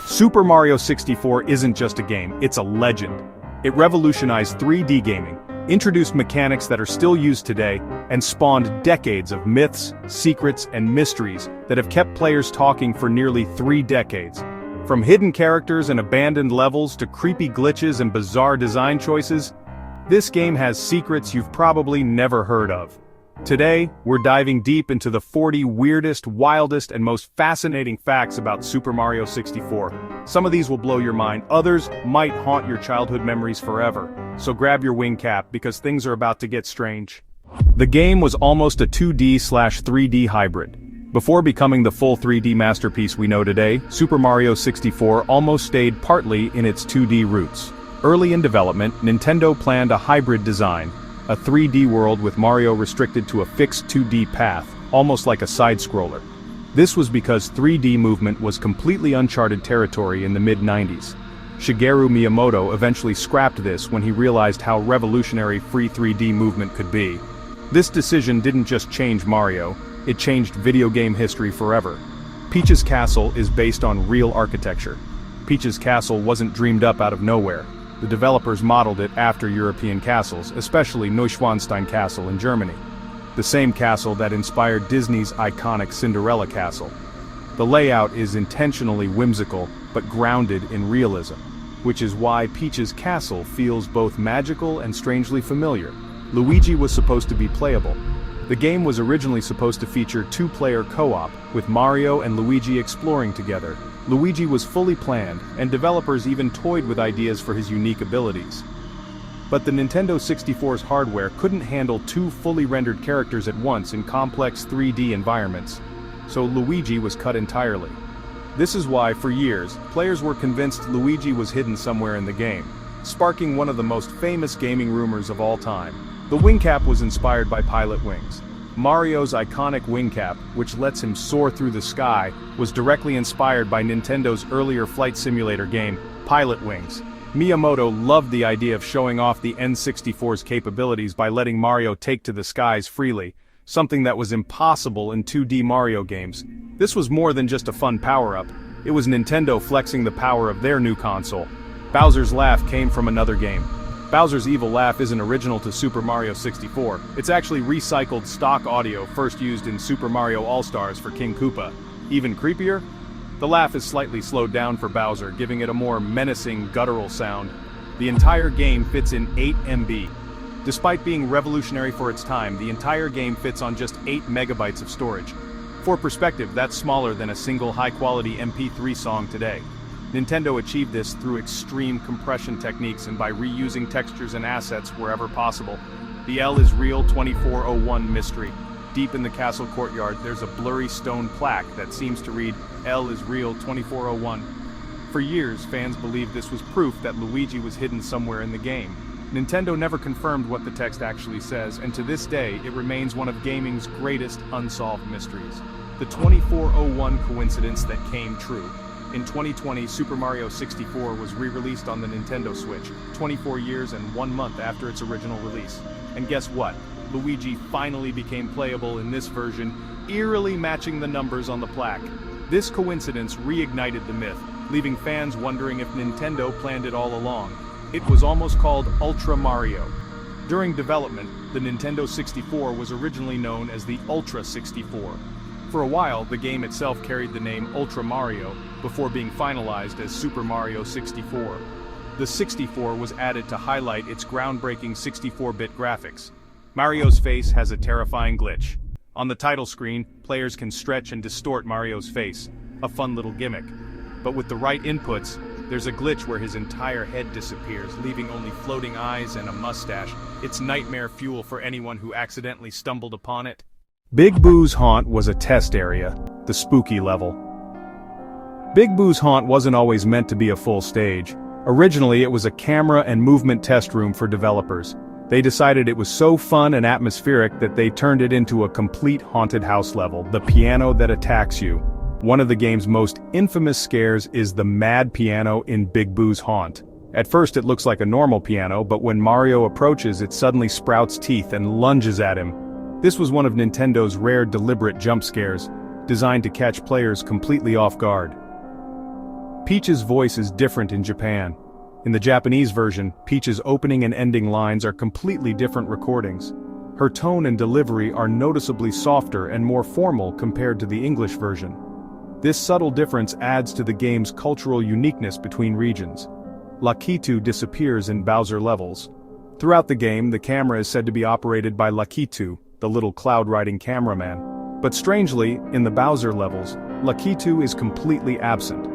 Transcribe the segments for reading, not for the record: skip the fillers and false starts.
Super Mario 64 isn't just a game, it's a legend. It revolutionized 3D gaming, introduced mechanics that are still used today, and spawned decades of myths, secrets, and mysteries that have kept players talking for nearly 3 decades. From hidden characters and abandoned levels to creepy glitches and bizarre design choices, this game has secrets you've probably never heard of. Today, we're diving deep into the 40 weirdest, wildest, and most fascinating facts about Super Mario 64. Some of these will blow your mind, others might haunt your childhood memories forever. So grab your wing cap because things are about to get strange. The game was almost a 2D/3D hybrid. Before becoming the full 3D masterpiece we know today, Super Mario 64 almost stayed partly in its 2D roots. Early in development, Nintendo planned a hybrid design, a 3D world with Mario restricted to a fixed 2D path, almost like a side-scroller. This was because 3D movement was completely uncharted territory in the mid-90s. Shigeru Miyamoto eventually scrapped this when he realized how revolutionary free 3D movement could be. This decision didn't just change Mario, it changed video game history forever. Peach's Castle is based on real architecture. Peach's Castle wasn't dreamed up out of nowhere. The developers modeled it after European castles, especially Neuschwanstein Castle in Germany. The same castle that inspired Disney's iconic Cinderella Castle. The layout is intentionally whimsical, but grounded in realism, which is why Peach's Castle feels both magical and strangely familiar. Luigi was supposed to be playable. The game was originally supposed to feature 2-player co-op, with Mario and Luigi exploring together. Luigi was fully planned, and developers even toyed with ideas for his unique abilities. But the Nintendo 64's hardware couldn't handle 2 fully rendered characters at once in complex 3D environments, so Luigi was cut entirely. This is why, for years, players were convinced Luigi was hidden somewhere in the game, sparking one of the most famous gaming rumors of all time. The wing cap was inspired by Pilot Wings. Mario's iconic wing cap, which lets him soar through the sky, was directly inspired by Nintendo's earlier flight simulator game, Pilot Wings. Miyamoto loved the idea of showing off the N64's capabilities by letting Mario take to the skies freely, something that was impossible in 2D Mario games. This was more than just a fun power-up, it was Nintendo flexing the power of their new console. Bowser's laugh came from another game. Bowser's evil laugh isn't original to Super Mario 64, it's actually recycled stock audio first used in Super Mario All-Stars for King Koopa. Even creepier? The laugh is slightly slowed down for Bowser, giving it a more menacing, guttural sound. The entire game fits in 8 MB. Despite being revolutionary for its time, the entire game fits on just 8 megabytes of storage. For perspective, that's smaller than a single high-quality MP3 song today. Nintendo achieved this through extreme compression techniques and by reusing textures and assets wherever possible. The L is Real 2401 mystery. Deep in the castle courtyard, there's a blurry stone plaque that seems to read, L is Real 2401. For years, fans believed this was proof that Luigi was hidden somewhere in the game. Nintendo never confirmed what the text actually says, and to this day, it remains one of gaming's greatest unsolved mysteries. The 2401 coincidence that came true. In 2020, Super Mario 64 was re-released on the Nintendo Switch, 24 years and 1 month after its original release. And guess what? Luigi finally became playable in this version, eerily matching the numbers on the plaque. This coincidence reignited the myth, leaving fans wondering if Nintendo planned it all along. It was almost called Ultra Mario. During development, the Nintendo 64 was originally known as the Ultra 64. For a while, the game itself carried the name Ultra Mario, before being finalized as Super Mario 64. The 64 was added to highlight its groundbreaking 64-bit graphics. Mario's face has a terrifying glitch. On the title screen, players can stretch and distort Mario's face, a fun little gimmick. But with the right inputs, there's a glitch where his entire head disappears, leaving only floating eyes and a mustache. It's nightmare fuel for anyone who accidentally stumbled upon it. Big Boo's Haunt was a test area, the spooky level. Big Boo's Haunt wasn't always meant to be a full stage. Originally, it was a camera and movement test room for developers. They decided it was so fun and atmospheric that they turned it into a complete haunted house level, the piano that attacks you. One of the game's most infamous scares is the mad piano in Big Boo's Haunt. At first it looks like a normal piano, but when Mario approaches it suddenly sprouts teeth and lunges at him. This was one of Nintendo's rare deliberate jump scares, designed to catch players completely off guard. Peach's voice is different in Japan. In the Japanese version, Peach's opening and ending lines are completely different recordings. Her tone and delivery are noticeably softer and more formal compared to the English version. This subtle difference adds to the game's cultural uniqueness between regions. Lakitu disappears in Bowser levels. Throughout the game, the camera is said to be operated by Lakitu, the little cloud-riding cameraman. But strangely, in the Bowser levels, Lakitu is completely absent.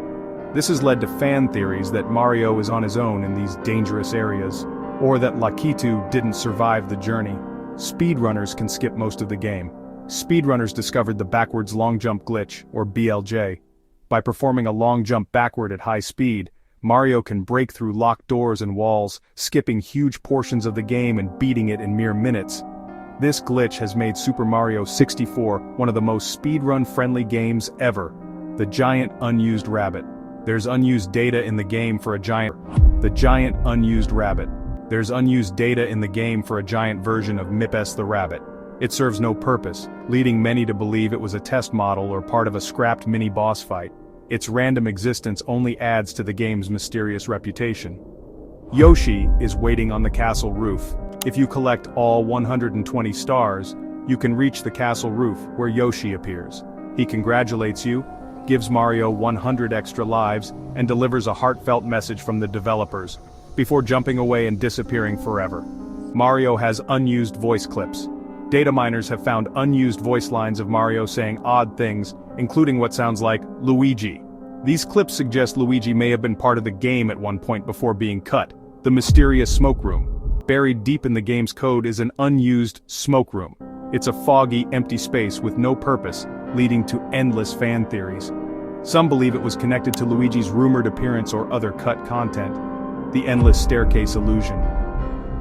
This has led to fan theories that Mario is on his own in these dangerous areas, or that Lakitu didn't survive the journey. Speedrunners can skip most of the game. Speedrunners discovered the backwards long jump glitch, or BLJ. By performing a long jump backward at high speed, Mario can break through locked doors and walls, skipping huge portions of the game and beating it in mere minutes. This glitch has made Super Mario 64 one of the most speedrun-friendly games ever. The giant unused rabbit. There's unused data in the game for a giant unused rabbit. There's unused data in the game for a giant version of Mipes the rabbit. It serves no purpose, leading many to believe it was a test model or part of a scrapped mini-boss fight. Its random existence only adds to the game's mysterious reputation. Yoshi is waiting on the castle roof. If you collect all 120 stars, you can reach the castle roof where Yoshi appears. He congratulates you, gives Mario 100 extra lives, and delivers a heartfelt message from the developers, before jumping away and disappearing forever. Mario has unused voice clips. Data miners have found unused voice lines of Mario saying odd things, including what sounds like Luigi. These clips suggest Luigi may have been part of the game at one point before being cut. The mysterious smoke room. Buried deep in the game's code is an unused smoke room. It's a foggy, empty space with no purpose, leading to endless fan theories. Some believe it was connected to Luigi's rumored appearance or other cut content. The endless staircase illusion.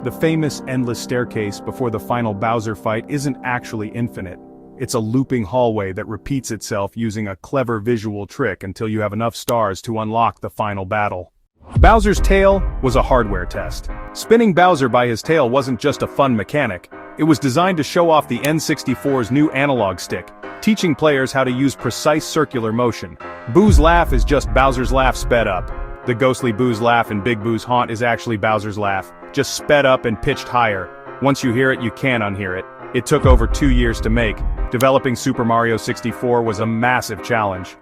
The famous endless staircase before the final Bowser fight isn't actually infinite. It's a looping hallway that repeats itself using a clever visual trick until you have enough stars to unlock the final battle. Bowser's tail was a hardware test. Spinning Bowser by his tail wasn't just a fun mechanic, it was designed to show off the N64's new analog stick, teaching players how to use precise circular motion. Boo's laugh is just Bowser's laugh sped up. The ghostly Boo's laugh in Big Boo's haunt is actually Bowser's laugh, just sped up and pitched higher. Once you hear it, you can't unhear it. It took over 2 years to make. Developing Super Mario 64 was a massive challenge.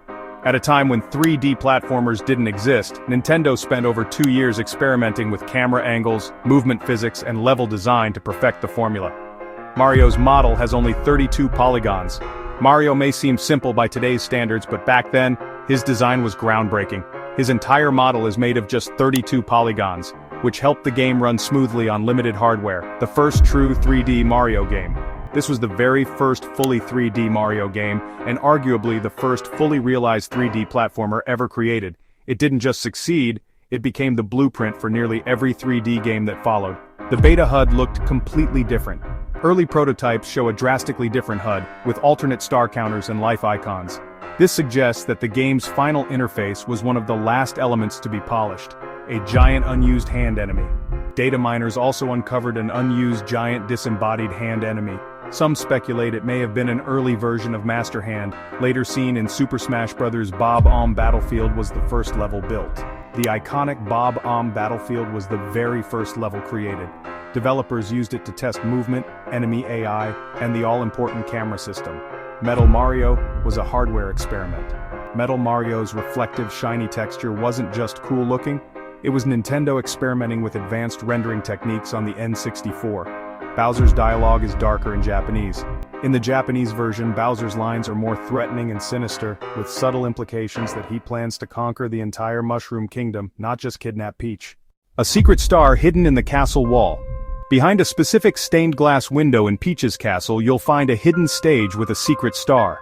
At a time when 3D platformers didn't exist, Nintendo spent over 2 years experimenting with camera angles, movement physics, and level design to perfect the formula. Mario's model has only 32 polygons. Mario may seem simple by today's standards, but back then, his design was groundbreaking. His entire model is made of just 32 polygons, which helped the game run smoothly on limited hardware, the first true 3D Mario game. This was the very first fully 3D Mario game, and arguably the first fully realized 3D platformer ever created. It didn't just succeed, it became the blueprint for nearly every 3D game that followed. The beta HUD looked completely different. Early prototypes show a drastically different HUD, with alternate star counters and life icons. This suggests that the game's final interface was one of the last elements to be polished, a giant unused hand enemy. Data miners also uncovered an unused giant disembodied hand enemy. Some speculate it may have been an early version of Master Hand, later seen in Super Smash Bros. Bob-omb Battlefield was the first level built. The iconic Bob-omb Battlefield was the very first level created. Developers used it to test movement, enemy AI, and the all-important camera system. Metal Mario was a hardware experiment. Metal Mario's reflective, shiny texture wasn't just cool looking, it was Nintendo experimenting with advanced rendering techniques on the N64. Bowser's dialogue is darker in Japanese. In the Japanese version, Bowser's lines are more threatening and sinister, with subtle implications that he plans to conquer the entire Mushroom Kingdom, not just kidnap Peach. A secret star hidden in the castle wall. Behind a specific stained glass window in Peach's castle, you'll find a hidden stage with a secret star.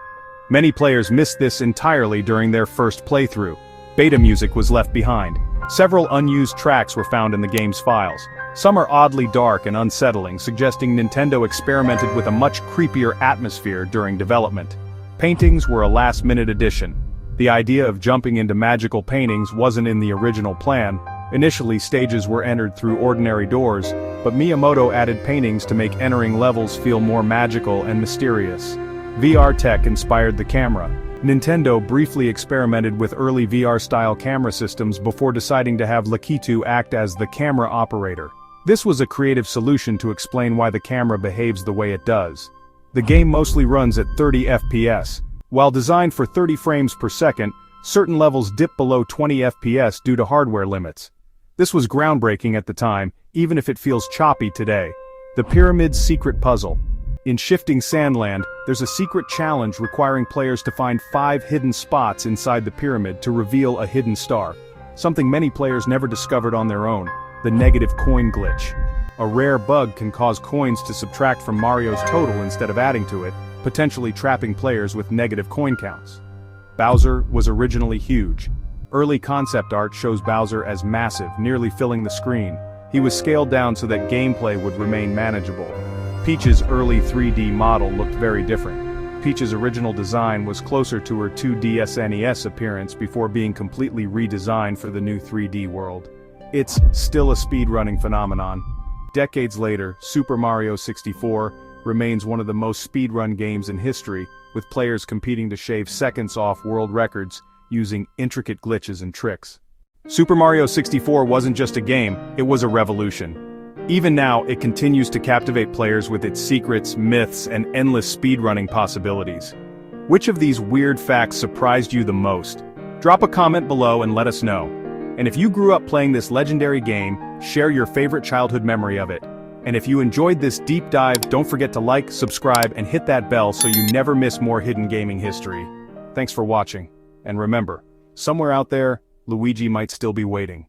Many players missed this entirely during their first playthrough. Beta music was left behind. Several unused tracks were found in the game's files. Some are oddly dark and unsettling, suggesting Nintendo experimented with a much creepier atmosphere during development. Paintings were a last-minute addition. The idea of jumping into magical paintings wasn't in the original plan. Initially, stages were entered through ordinary doors, but Miyamoto added paintings to make entering levels feel more magical and mysterious. VR tech inspired the camera. Nintendo briefly experimented with early VR-style camera systems before deciding to have Lakitu act as the camera operator. This was a creative solution to explain why the camera behaves the way it does. The game mostly runs at 30 FPS. While designed for 30 frames per second, certain levels dip below 20 FPS due to hardware limits. This was groundbreaking at the time, even if it feels choppy today. The Pyramid's Secret Puzzle. In Shifting Sandland, there's a secret challenge requiring players to find 5 hidden spots inside the pyramid to reveal a hidden star. Something many players never discovered on their own, the negative coin glitch. A rare bug can cause coins to subtract from Mario's total instead of adding to it, potentially trapping players with negative coin counts. Bowser was originally huge. Early concept art shows Bowser as massive, nearly filling the screen. He was scaled down so that gameplay would remain manageable. Peach's early 3D model looked very different. Peach's original design was closer to her 2D SNES appearance before being completely redesigned for the new 3D world. It's still a speedrunning phenomenon. Decades later, Super Mario 64 remains one of the most speedrun games in history, with players competing to shave seconds off world records using intricate glitches and tricks. Super Mario 64 wasn't just a game, it was a revolution. Even now, it continues to captivate players with its secrets, myths, and endless speedrunning possibilities. Which of these weird facts surprised you the most? Drop a comment below and let us know. And if you grew up playing this legendary game, share your favorite childhood memory of it. And if you enjoyed this deep dive, don't forget to like, subscribe, and hit that bell so you never miss more hidden gaming history. Thanks for watching. And remember, somewhere out there, Luigi might still be waiting.